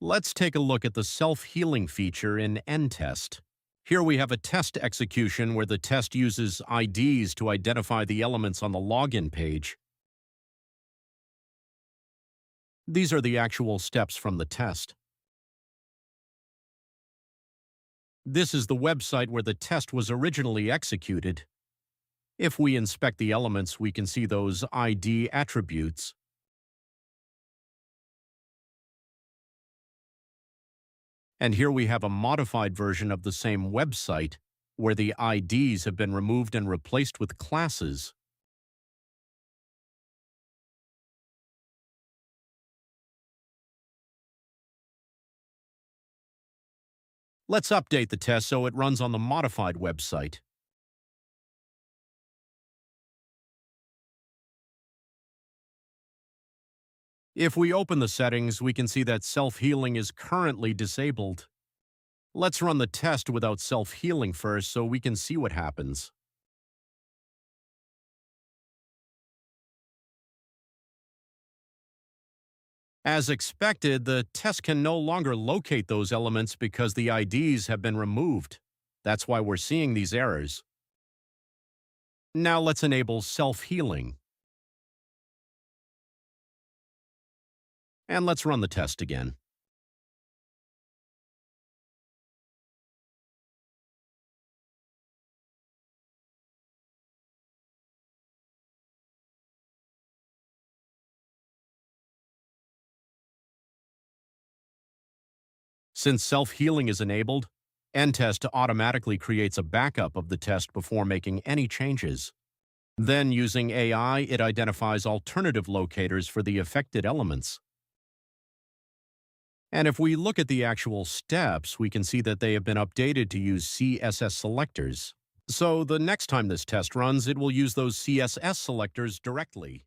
Let's take a look at the self-healing feature in Endtest. Here we have a test execution where the test uses IDs to identify the elements on the login page. These are the actual steps from the test. This is the website where the test was originally executed. If we inspect the elements, we can see those ID attributes. And here we have a modified version of the same website, where the IDs have been removed and replaced with classes. Let's update the test so it runs on the modified website. If we open the settings, we can see that self-healing is currently disabled. Let's run the test without self-healing first so we can see what happens. As expected, the test can no longer locate those elements because the IDs have been removed. That's why we're seeing these errors. Now let's enable self-healing. And let's run the test again. Since self-healing is enabled, Endtest automatically creates a backup of the test before making any changes. Then, using AI, it identifies alternative locators for the affected elements. And if we look at the actual steps, we can see that they have been updated to use CSS selectors. So the next time this test runs, it will use those CSS selectors directly.